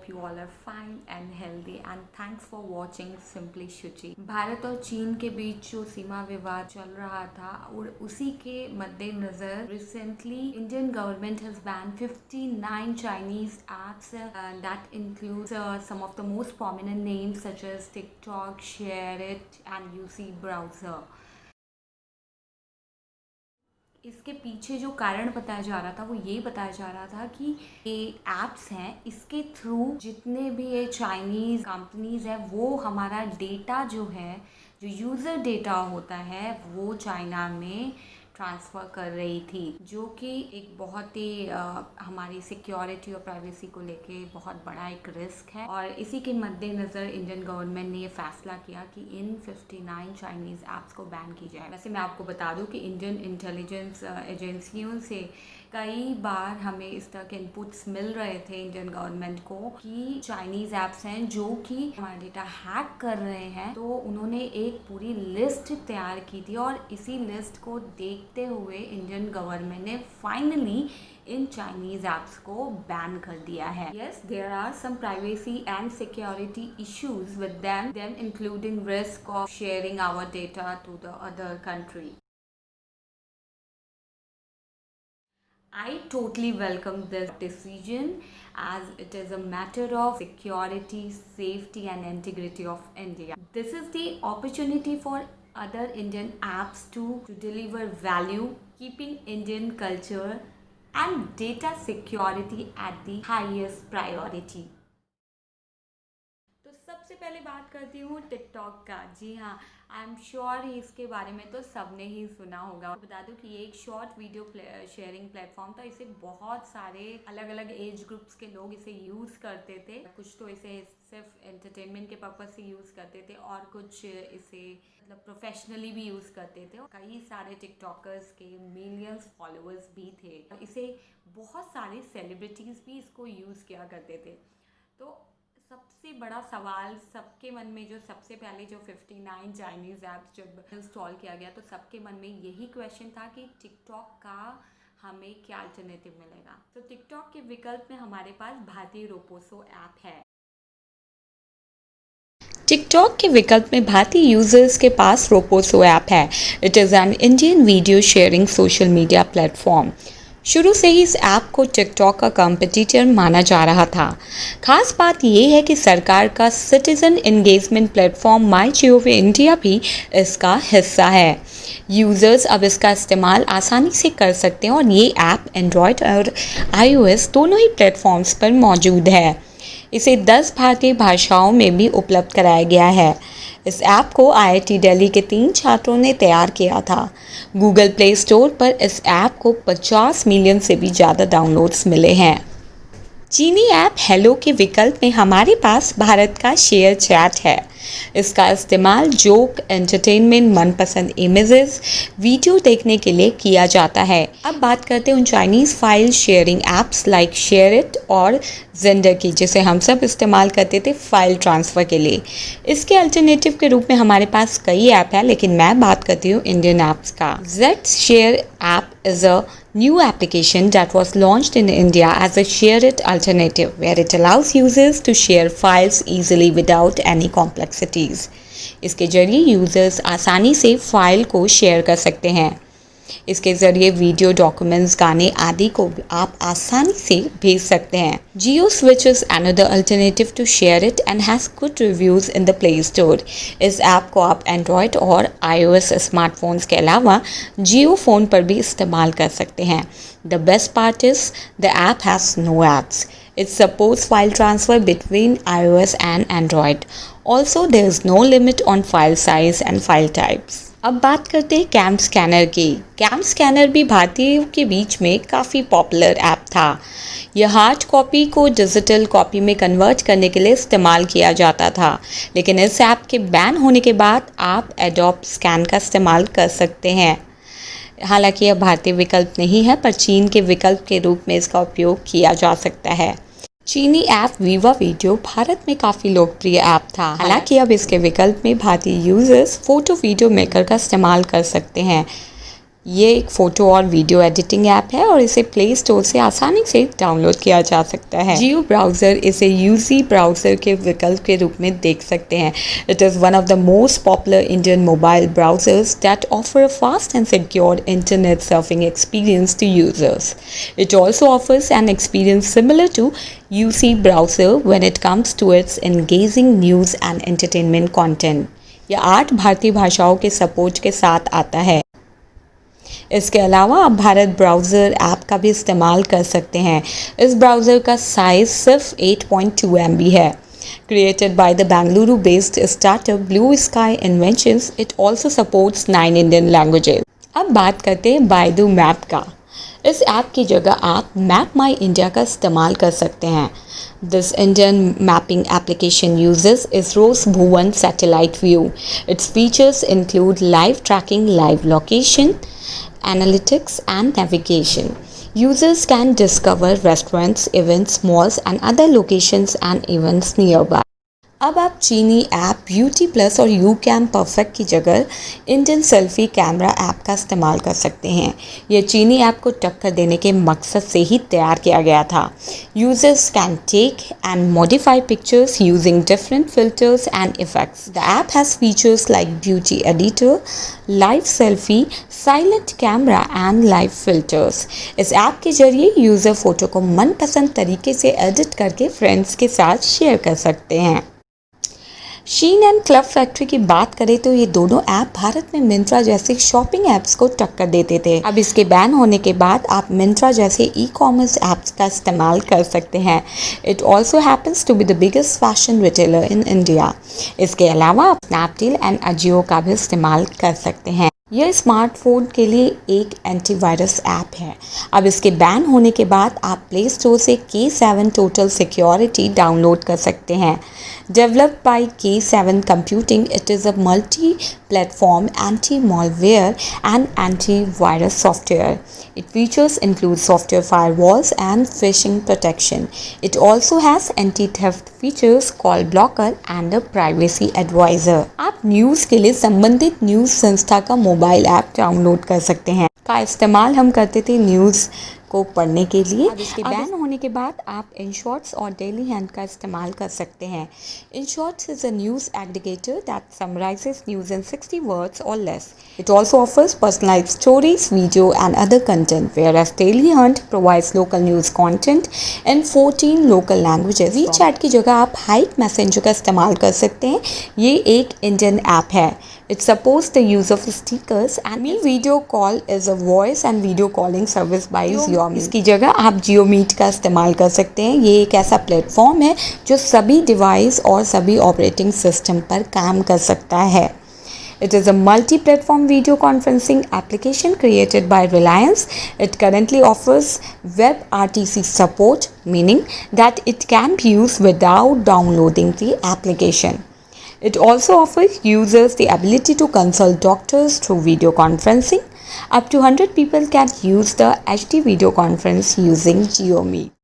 you all are fine and healthy and thanks for watching Simply Shuchi। Bharat और चीन के बीच जो सीमा विवाद चल रहा था और उसी के मद्देनजर recently Indian government has banned 59 Chinese apps that includes some of the most prominent names such as TikTok, ShareIt and UC Browser। इसके पीछे जो कारण बताया जा रहा था वो ये बताया जा रहा था कि ये ऐप्स हैं, इसके थ्रू जितने भी ये चाइनीज़ कंपनीज़ हैं वो हमारा डेटा जो है, जो यूज़र डेटा होता है वो चाइना में ट्रांसफ़र कर रही थी, जो कि एक बहुत ही हमारी सिक्योरिटी और प्राइवेसी को लेके बहुत बड़ा एक रिस्क है। और इसी के मद्देनज़र इंडियन गवर्नमेंट ने ये फैसला किया कि इन 59 चाइनीज़ ऐप्स को बैन की जाए। वैसे मैं आपको बता दूं कि इंडियन इंटेलिजेंस एजेंसियों से कई बार हमें इस तरह के इनपुट्स मिल रहे थे इंडियन गवर्नमेंट को कि चाइनीज़ ऐप्स हैं जो कि हमारा डेटा हैक कर रहे हैं, तो उन्होंने एक पूरी लिस्ट तैयार की थी और इसी लिस्ट को देखते हुए इंडियन गवर्नमेंट ने फाइनली इन चाइनीज ऐप्स को बैन कर दिया है। Yes, there are some privacy and security issues with them including risk of sharing our data to the other country. I totally welcome this decision as it is a matter of security, safety and integrity of India. This is the opportunity for other Indian apps to deliver value, keeping Indian culture and data security at the highest priority. तो सबसे पहले बात करती हूँ TikTok का। जी हाँ, I am sure इसके बारे में तो सबने ही सुना होगा। बता दूँ कि ये एक शॉर्ट वीडियो शेयरिंग प्लेटफॉर्म था। इसे बहुत सारे अलग अलग एज ग्रुप्स के लोग इसे यूज़ करते थे। कुछ तो इसे सिर्फ एंटरटेनमेंट के पर्पज़ से यूज़ करते थे और कुछ इसे मतलब प्रोफेशनली भी यूज़ करते थे। कई सारे टिकटॉकर्स के मिलियंस फॉलोअर्स भी थे। इसे बहुत सारे सेलिब्रिटीज़ भी इसको यूज़ किया करते थे। तो सबसे बड़ा सवाल सबके मन में, जो सबसे पहले जो 59 चाइनीज़ ऐप्स जब इंस्टॉल किया गया तो सबके मन में यही क्वेश्चन था कि टिकटॉक का हमें क्या अल्टरनेटिव मिलेगा। तो टिकटॉक के विकल्प में हमारे पास भारतीय रोपोसो ऐप है। टिकटॉक के विकल्प में भारतीय यूजर्स के पास रोपोसो ऐप है। It is an Indian video sharing social media platform. शुरू से ही इस ऐप को टिकटॉक का कॉम्पिटिटर माना जा रहा था। खास बात यह है कि सरकार का सिटीजन एंगेजमेंट प्लेटफॉर्म माई जियो इंडिया भी इसका हिस्सा है। यूज़र्स अब इसका इस्तेमाल आसानी से कर सकते हैं और ये ऐप एंड्रॉयड और iOS दोनों ही प्लेटफॉर्म्स पर मौजूद है। इसे 10 भारतीय भाषाओं में भी उपलब्ध कराया गया है। इस ऐप को IIT दिल्ली के 3 छात्रों ने तैयार किया था। गूगल प्ले स्टोर पर इस ऐप को 50 मिलियन से भी ज़्यादा डाउनलोड्स मिले हैं। चीनी ऐप हेलो के विकल्प में हमारे पास भारत का शेयर चैट है। इसका इस्तेमाल जोक, एंटरटेनमेंट, मनपसंद इमेजेस, वीडियो देखने के लिए किया जाता है। अब बात करते हैं उन Chinese file sharing apps like SHAREit और जेंडर की, जिसे हम सब इस्तेमाल करते थे फाइल ट्रांसफ़र के लिए। इसके अल्टरनेटिव के रूप में हमारे पास कई ऐप है, लेकिन मैं बात करती हूँ इंडियन ऐप्स का। ZShare app is a new application that was launched in India as a ShareIt alternative, where it allows users to share files easily without any complexities. इसके जरिए यूज़र्स आसानी से फाइल को शेयर कर सकते हैं। इसके ज़रिए वीडियो, डॉक्यूमेंट्स, गाने आदि को आप आसानी से भेज सकते हैं। Jio switch is another alternative to ShareIt and has good reviews in the Play Store. इस ऐप को आप एंड्रॉयड और iOS स्मार्टफोन्स के अलावा जियो फ़ोन पर भी इस्तेमाल कर सकते हैं। The best part is the app has no ads. It supports file transfer between iOS and Android. Also, there is no limit on file size and file types. अब बात करते हैं कैम स्कैनर की। कैम स्कैनर भी भारतीयों के बीच में काफ़ी पॉपुलर ऐप था। यह हार्ड कॉपी को डिजिटल कॉपी में कन्वर्ट करने के लिए इस्तेमाल किया जाता था, लेकिन इस ऐप के बैन होने के बाद आप एडोब स्कैन का इस्तेमाल कर सकते हैं। हालांकि यह भारतीय विकल्प नहीं है, पर चीन के विकल्प के रूप में इसका उपयोग किया जा सकता है। चीनी ऐप वीवा वीडियो भारत में काफ़ी लोकप्रिय ऐप था। हालांकि अब इसके विकल्प में भारतीय यूजर्स फोटो वीडियो मेकर का इस्तेमाल कर सकते हैं। ये एक फ़ोटो और वीडियो एडिटिंग ऐप है और इसे प्ले स्टोर से आसानी से डाउनलोड किया जा सकता है। जियो ब्राउज़र इसे यूसी ब्राउज़र के विकल्प के रूप में देख सकते हैं। It is one of the most popular Indian mobile browsers that offer a fast and secure internet surfing experience to users. It also offers an experience similar to UC browser when it comes to its engaging news and entertainment content. यह 8 भारतीय भाषाओं के support के साथ आता है। इसके अलावा आप भारत ब्राउज़र ऐप का भी इस्तेमाल कर सकते हैं। इस ब्राउज़र का साइज़ सिर्फ 8.2 MB है। Created by the Bangalore-based startup Blue Sky Inventions, it also supports 9 Indian languages. अब बात करते हैं बायडू मैप का। इस ऐप की जगह आप मैप माई इंडिया का इस्तेमाल कर सकते हैं। This Indian mapping application uses ISRO's Bhuvan satellite view. Its features include live tracking, live location, analytics and navigation. Users can discover restaurants, events, malls and other locations and events nearby. अब आप चीनी app beauty plus और you came perfect की जगह Indian selfie camera app का इस्तेमाल कर सकते हैं। यह चीनी ऐप को टक्कर देने के मकसद से ही तैयार किया गया था। Users can take and modify pictures using different filters and effects. The app has features like beauty editor, live selfie, silent camera and live filters. इस ऐप के जरिए यूज़र फ़ोटो को मनपसंद तरीके से एडिट करके फ्रेंड्स के साथ शेयर कर सकते हैं। शीन एंड क्लब फैक्ट्री की बात करें तो ये दोनों ऐप भारत में मिंत्रा जैसे शॉपिंग ऐप्स को टक्कर देते थे। अब इसके बैन होने के बाद आप मिंत्रा जैसे ई-कॉमर्स ऐप्स का इस्तेमाल कर सकते हैं। It also happens to be the biggest fashion retailer in India. इसके अलावा आप स्नैपडील एंड अजियो का भी इस्तेमाल कर सकते हैं। यह स्मार्टफोन के लिए एक एंटीवायरस ऐप है। अब इसके बैन होने के बाद आप प्ले स्टोर से K7 टोटल सिक्योरिटी डाउनलोड कर सकते हैं। Developed by K7 Computing, it is a multi-platform anti-malware and antivirus software. Its features include software firewalls and phishing protection. It also has anti-theft features, call blocker and a privacy advisor. आप news के लिए संबंधित news संस्था का mobile app download कर सकते हैं। का इस्तेमाल हम करते थे न्यूज़ को पढ़ने के लिए। अब इसके बैन होने के बाद आप InShorts और डेली हैंड का इस्तेमाल कर सकते हैं। InShorts is a news aggregator that summarizes news in 60 words or less. It also offers personalized stories, video and other content, whereas Daily Hunt provides local news content in 14 local languages. WeChat की जगह आप Hype Messenger का इस्तेमाल कर सकते हैं। ये एक इंडियन ऐप है। It supports the use of stickers and Me Video Call is a voice and video calling service by Xiaomi. इसकी जगह आप Jio Meet का इस्तेमाल कर सकते हैं। ये एक ऐसा प्लेटफॉर्म है जो सभी डिवाइस और सभी ऑपरेटिंग सिस्टम पर काम कर सकता है। It is a multi-platform video conferencing application created by Reliance. It currently offers WebRTC support, meaning that it can be used without downloading the application. It also offers users the ability to consult doctors through video conferencing. Up to 100 people can use the HD video conference using Jio Meet.